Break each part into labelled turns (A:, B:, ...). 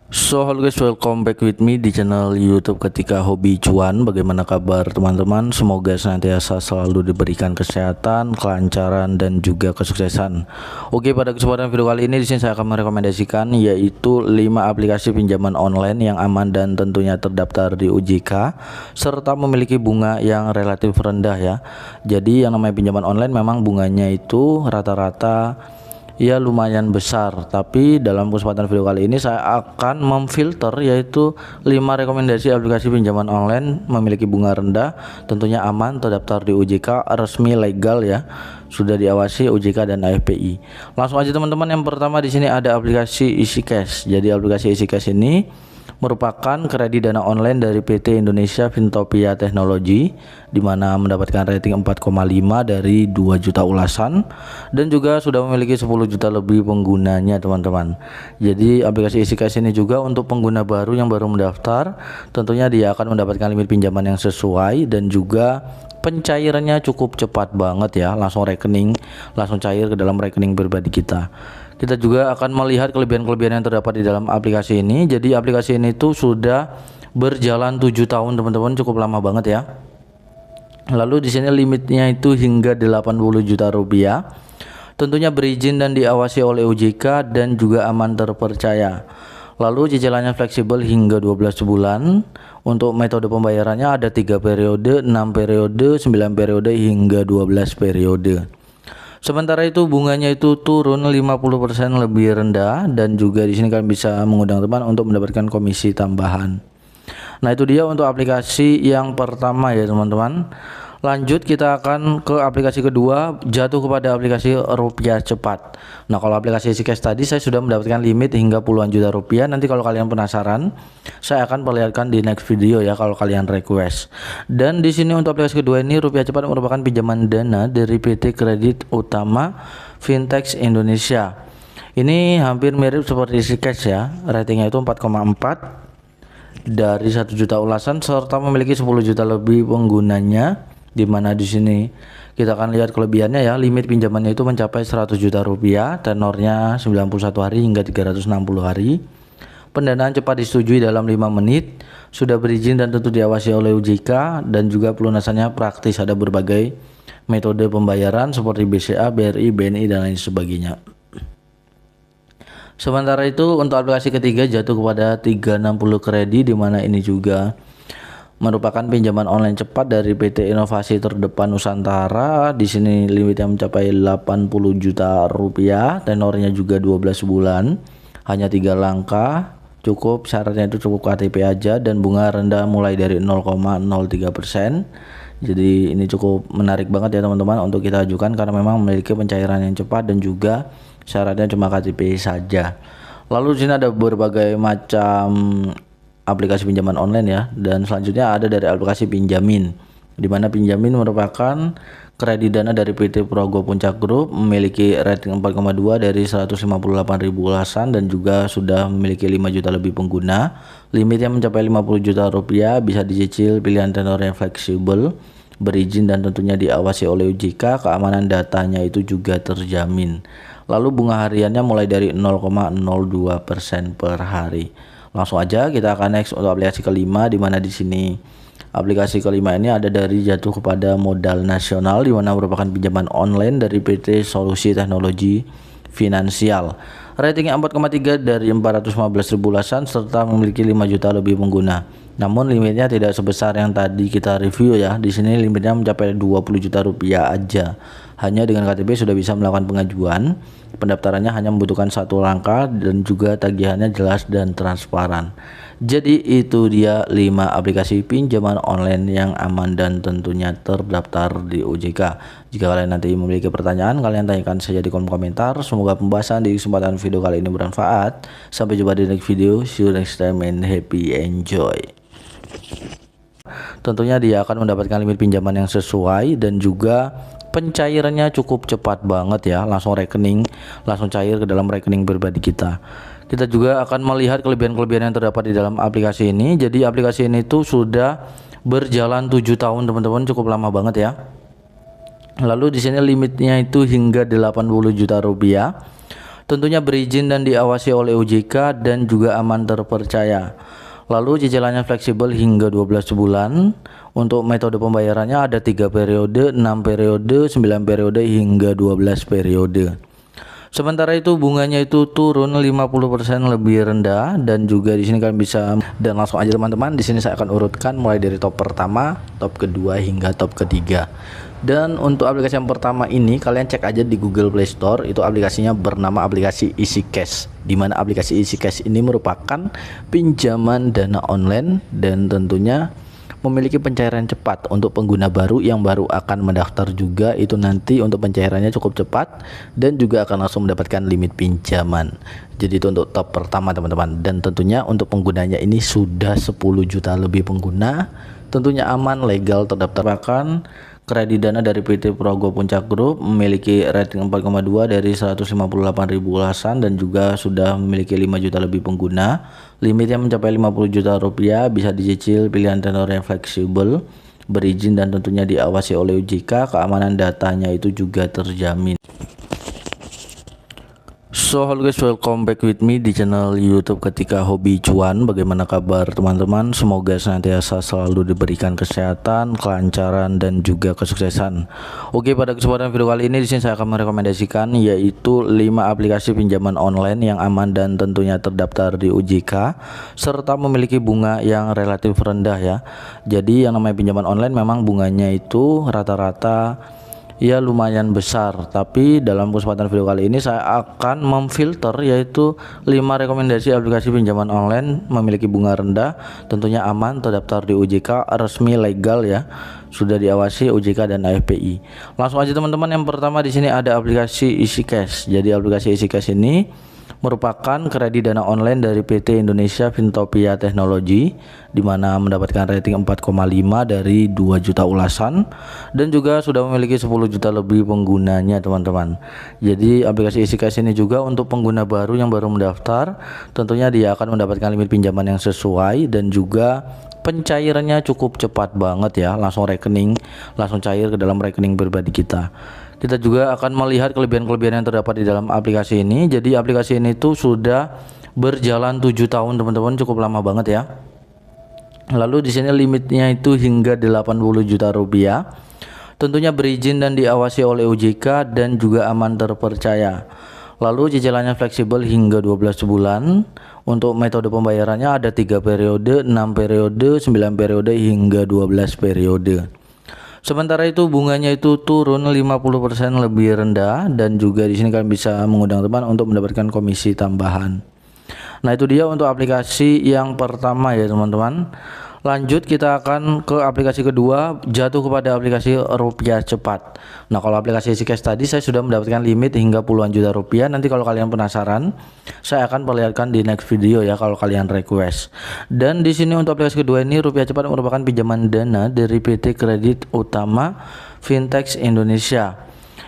A: So hello guys, welcome back with me di channel YouTube Ketika Hobi Cuan. Bagaimana kabar teman-teman? Semoga senantiasa selalu diberikan kesehatan, kelancaran dan juga kesuksesan. Oke, pada kesempatan video kali ini di sini saya akan merekomendasikan yaitu 5 aplikasi pinjaman online yang aman dan tentunya terdaftar di OJK serta memiliki bunga yang relatif rendah ya. Jadi yang namanya pinjaman online memang bunganya itu rata-rata ya lumayan besar, tapi dalam kesempatan video kali ini saya akan memfilter yaitu 5 rekomendasi aplikasi pinjaman online memiliki bunga rendah, tentunya aman, terdaftar di OJK, resmi, legal ya, sudah diawasi OJK dan AFPI. Langsung aja teman-teman, yang pertama di sini ada aplikasi EasyCash. Jadi aplikasi EasyCash ini merupakan kredit dana online dari PT Indonesia Fintopia Teknologi, di mana mendapatkan rating 4,5 dari 2 juta ulasan dan juga sudah memiliki 10 juta lebih penggunanya teman-teman. Jadi aplikasi EasyCash ini juga untuk pengguna baru yang baru mendaftar, tentunya dia akan mendapatkan limit pinjaman yang sesuai dan juga pencairannya cukup cepat banget ya, langsung cair ke dalam rekening pribadi kita. Kita juga akan melihat kelebihan-kelebihan yang terdapat di dalam aplikasi ini. Jadi aplikasi ini tuh sudah berjalan 7 tahun teman-teman, cukup lama banget ya. Lalu di sini limitnya itu hingga 80 juta rupiah. Tentunya berizin dan diawasi oleh OJK dan juga aman terpercaya. Lalu cicilannya fleksibel hingga 12 bulan. Untuk metode pembayarannya ada 3 periode, 6 periode, 9 periode hingga 12 periode. Sementara itu bunganya itu turun 50% lebih rendah, dan juga di sini kalian bisa mengundang teman untuk mendapatkan komisi tambahan. Nah, itu dia untuk aplikasi yang pertama ya teman-teman. Lanjut kita akan ke aplikasi kedua, jatuh kepada aplikasi Rupiah Cepat. Nah, kalau aplikasi EasyCash tadi saya sudah mendapatkan limit hingga puluhan juta rupiah. Nanti kalau kalian penasaran, saya akan perlihatkan di next video ya kalau kalian request. Dan di sini untuk aplikasi kedua ini, Rupiah Cepat merupakan pinjaman dana dari PT Kredit Utama Fintech Indonesia. Ini hampir mirip seperti EasyCash ya. Ratingnya itu 4,4 dari 1 juta ulasan serta memiliki 10 juta lebih penggunanya, di mana di sini kita akan lihat kelebihannya ya. Limit pinjamannya itu mencapai 100 juta rupiah, tenornya 91 hari hingga 360 hari. Pendanaan cepat disetujui dalam 5 menit, sudah berizin dan tentu diawasi oleh OJK, dan juga pelunasannya praktis, ada berbagai metode pembayaran seperti BCA, BRI, BNI dan lain sebagainya. Sementara itu untuk aplikasi ketiga jatuh kepada 360 kredit, di mana ini juga merupakan pinjaman online cepat dari PT Inovasi Terdepan Nusantara. Di sini limitnya mencapai 80 juta rupiah, tenornya juga 12 bulan, hanya 3 langkah, cukup syaratnya itu cukup KTP aja, dan bunga rendah mulai dari 0,03%. Jadi ini cukup menarik banget ya teman-teman untuk kita ajukan, karena memang memiliki pencairan yang cepat dan juga syaratnya cuma KTP saja. Lalu di sini ada berbagai macam aplikasi pinjaman online ya, dan selanjutnya ada dari aplikasi Pinjamin, di mana Pinjamin merupakan kredit dana dari PT Progo Puncak Group, memiliki rating 4,2 dari 158.000 ulasan dan juga sudah memiliki 5 juta lebih pengguna. Limitnya mencapai 50 juta rupiah, bisa dicicil, pilihan tenor yang fleksibel, berizin dan tentunya diawasi oleh OJK, keamanan datanya itu juga terjamin. Lalu bunga hariannya mulai dari 0,02% per hari. Langsung aja kita akan next untuk aplikasi kelima, di mana di sini aplikasi kelima ini ada dari jatuh kepada Modal Nasional, di mana merupakan pinjaman online dari PT Solusi Teknologi Finansial. Ratingnya 4,3 dari 415.000 ulasan serta memiliki 5 juta lebih pengguna. Namun limitnya tidak sebesar yang tadi kita review ya. Di sini limitnya mencapai 20 juta rupiah aja. Hanya dengan KTP sudah bisa melakukan pengajuan. Pendaftarannya hanya membutuhkan 1 langkah dan juga tagihannya jelas dan transparan. Jadi itu dia 5 aplikasi pinjaman online yang aman dan tentunya terdaftar di OJK. Jika kalian nanti memiliki pertanyaan, kalian tanyakan saja di kolom komentar. Semoga pembahasan di kesempatan video kali ini bermanfaat. Sampai jumpa di next video. See you next time and happy enjoy. Tentunya dia akan mendapatkan limit pinjaman yang sesuai dan juga pencairannya cukup cepat banget ya, langsung cair ke dalam rekening pribadi kita. Kita juga akan melihat kelebihan-kelebihan yang terdapat di dalam aplikasi ini. Jadi aplikasi ini tuh sudah berjalan 7 tahun teman-teman, cukup lama banget ya. Lalu di sini limitnya itu hingga 80 juta rupiah. tentunya berizin dan diawasi oleh OJK dan juga aman terpercaya. Lalu cicilannya fleksibel hingga 12 bulan. Untuk metode pembayarannya ada 3 periode, 6 periode, 9 periode hingga 12 periode. Sementara itu bunganya itu turun 50% lebih rendah, dan juga di sini kalian bisa, dan langsung aja teman-teman, di sini saya akan urutkan mulai dari top pertama, top kedua hingga top ketiga. Dan untuk aplikasi yang pertama ini kalian cek aja di Google Play Store, itu aplikasinya bernama aplikasi EasyCash, di mana aplikasi EasyCash ini merupakan pinjaman dana online dan tentunya memiliki pencairan cepat untuk pengguna baru yang baru akan mendaftar juga. Itu nanti untuk pencairannya cukup cepat dan juga akan langsung mendapatkan limit pinjaman. Jadi itu untuk top pertama teman-teman, dan tentunya untuk penggunanya ini sudah 10 juta lebih pengguna, tentunya aman, legal, terdaftar. Bahkan kredit dana dari PT Progo Puncak Group memiliki rating 4,2 dari 158.000 ulasan dan juga sudah memiliki 5 juta lebih pengguna. Limitnya mencapai 50 juta rupiah, bisa dicicil, pilihan tenor yang fleksibel, berizin dan tentunya diawasi oleh OJK, keamanan datanya itu juga terjamin. So hello guys, welcome back with me di channel YouTube Ketika Hobi Cuan. Bagaimana kabar teman-teman? Semoga senantiasa selalu diberikan kesehatan, kelancaran dan juga kesuksesan. Oke, pada kesempatan video kali ini di sini saya akan merekomendasikan yaitu 5 aplikasi pinjaman online yang aman dan tentunya terdaftar di OJK serta memiliki bunga yang relatif rendah ya. Jadi yang namanya pinjaman online memang bunganya itu rata-rata ya lumayan besar, tapi dalam kesempatan video kali ini saya akan memfilter yaitu 5 rekomendasi aplikasi pinjaman online memiliki bunga rendah, tentunya aman, terdaftar di OJK, resmi, legal ya, sudah diawasi OJK dan AFPI. Langsung aja teman-teman, yang pertama di sini ada aplikasi EasyCash. Jadi aplikasi EasyCash ini merupakan kredit dana online dari PT Indonesia Fintopia Technology, di mana mendapatkan rating 4,5 dari 2 juta ulasan dan juga sudah memiliki 10 juta lebih penggunanya teman-teman. Jadi aplikasi EasyCash ini juga untuk pengguna baru yang baru mendaftar, tentunya dia akan mendapatkan limit pinjaman yang sesuai dan juga pencairannya cukup cepat banget ya, langsung cair ke dalam rekening pribadi kita. Kita juga akan melihat kelebihan-kelebihan yang terdapat di dalam aplikasi ini. Jadi aplikasi ini tuh sudah berjalan 7 tahun teman-teman, cukup lama banget ya. Lalu di sini limitnya itu hingga 80 juta rupiah. Tentunya berizin dan diawasi oleh OJK dan juga aman terpercaya. Lalu cicilannya fleksibel hingga 12 bulan. Untuk metode pembayarannya ada 3 periode, 6 periode, 9 periode hingga 12 periode. Sementara itu bunganya itu turun 50% lebih rendah, dan juga di sini kalian bisa mengundang teman untuk mendapatkan komisi tambahan. Nah, itu dia untuk aplikasi yang pertama ya teman-teman. Lanjut kita akan ke aplikasi kedua, jatuh kepada aplikasi Rupiah Cepat. Nah, kalau aplikasi EasyCash tadi saya sudah mendapatkan limit hingga puluhan juta rupiah. Nanti kalau kalian penasaran, saya akan perlihatkan di next video ya kalau kalian request. Dan di sini untuk aplikasi kedua ini, Rupiah Cepat merupakan pinjaman dana dari PT Kredit Utama Fintech Indonesia.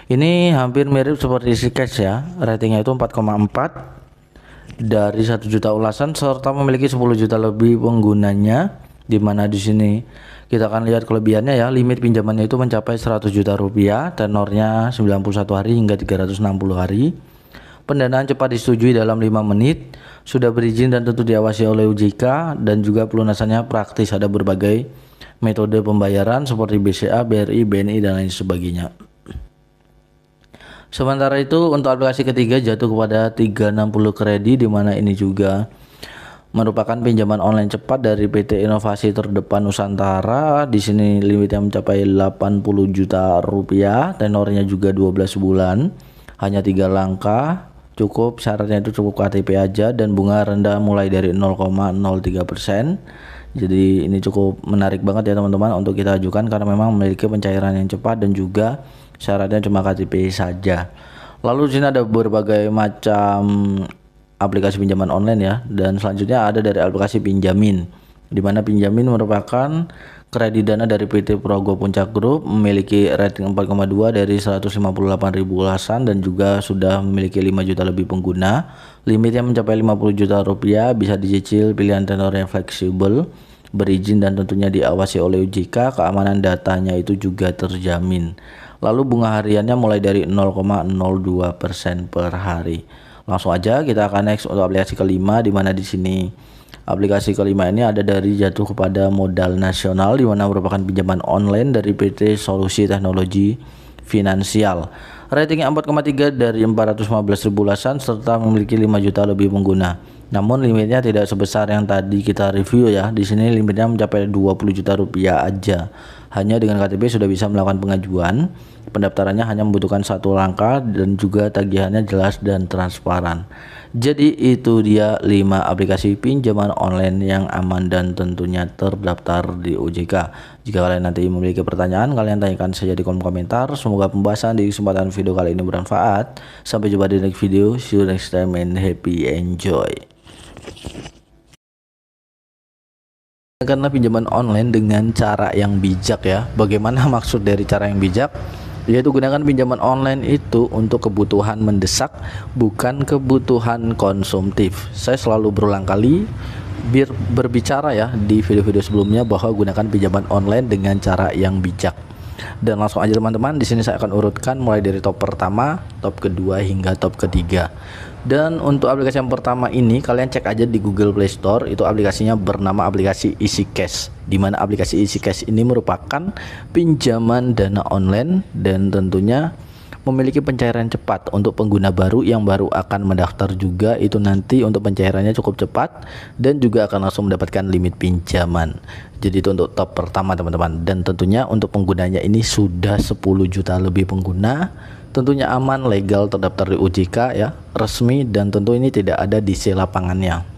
A: Ini hampir mirip seperti EasyCash ya. Ratingnya itu 4,4 dari 1 juta ulasan serta memiliki 10 juta lebih penggunanya. Di mana di sini kita akan lihat kelebihannya ya, limit pinjamannya itu mencapai 100 juta rupiah, tenornya 91 hari hingga 360 hari. Pendanaan cepat disetujui dalam 5 menit, sudah berizin dan tentu diawasi oleh OJK, dan juga pelunasannya praktis, ada berbagai metode pembayaran seperti BCA, BRI, BNI dan lain sebagainya. Sementara itu untuk aplikasi ketiga jatuh kepada 360 kredit, di mana ini juga merupakan pinjaman online cepat dari PT Inovasi Terdepan Nusantara. Di sini limitnya mencapai 80 juta rupiah, tenornya juga 12 bulan, hanya 3 langkah, cukup syaratnya itu cukup KTP aja, dan bunga rendah mulai dari 0,03%. Jadi ini cukup menarik banget ya teman-teman untuk kita ajukan karena memang memiliki pencairan yang cepat dan juga syaratnya cuma KTP saja. Lalu di sini ada berbagai macam aplikasi pinjaman online ya, dan selanjutnya ada dari aplikasi Pinjamin, di mana Pinjamin merupakan kredit dana dari PT Progo Puncak Group, memiliki rating 4,2 dari 158.000 ulasan dan juga sudah memiliki 5 juta lebih pengguna. Limitnya mencapai 50 juta rupiah, bisa dicicil, pilihan tenor yang fleksibel, berizin dan tentunya diawasi oleh OJK, keamanan datanya itu juga terjamin. Lalu bunga hariannya mulai dari 0,02% per hari. Langsung aja kita akan next untuk aplikasi kelima, di mana di sini aplikasi kelima ini ada dari Jatuh Kepada Modal Nasional, di mana merupakan pinjaman online dari PT Solusi Teknologi Finansial. Ratingnya 4,3 dari 415.000 ulasan serta memiliki 5 juta lebih pengguna. Namun limitnya tidak sebesar yang tadi kita review ya. Di sini limitnya mencapai 20 juta rupiah aja. Hanya dengan KTP sudah bisa melakukan pengajuan. Pendaftarannya hanya membutuhkan satu langkah dan juga tagihannya jelas dan transparan. Jadi itu dia 5 aplikasi pinjaman online yang aman dan tentunya terdaftar di OJK. Jika kalian nanti memiliki pertanyaan, kalian tanyakan saja di kolom komentar. Semoga pembahasan di kesempatan video kali ini bermanfaat. Sampai jumpa di next video. See you next time and happy enjoy. Karena pinjaman online dengan cara yang bijak ya. Bagaimana maksud dari cara yang bijak? Yaitu gunakan pinjaman online itu untuk kebutuhan mendesak, bukan kebutuhan konsumtif. Saya selalu berulang kali berbicara ya di video-video sebelumnya bahwa gunakan pinjaman online dengan cara yang bijak. Dan langsung aja teman-teman, di sini saya akan urutkan mulai dari top pertama, top kedua hingga top ketiga. Dan untuk aplikasi yang pertama ini kalian cek aja di Google Play Store, itu aplikasinya bernama aplikasi EasyCash, di mana aplikasi EasyCash ini merupakan pinjaman dana online dan tentunya memiliki pencairan cepat untuk pengguna baru yang baru akan mendaftar juga. Itu nanti untuk pencairannya cukup cepat dan juga akan langsung mendapatkan limit pinjaman. Jadi itu untuk top pertama teman-teman, dan tentunya untuk penggunanya ini sudah 10 juta lebih pengguna. Tentunya aman, legal, terdaftar di OJK ya, resmi, dan tentu ini tidak ada DC lapangannya.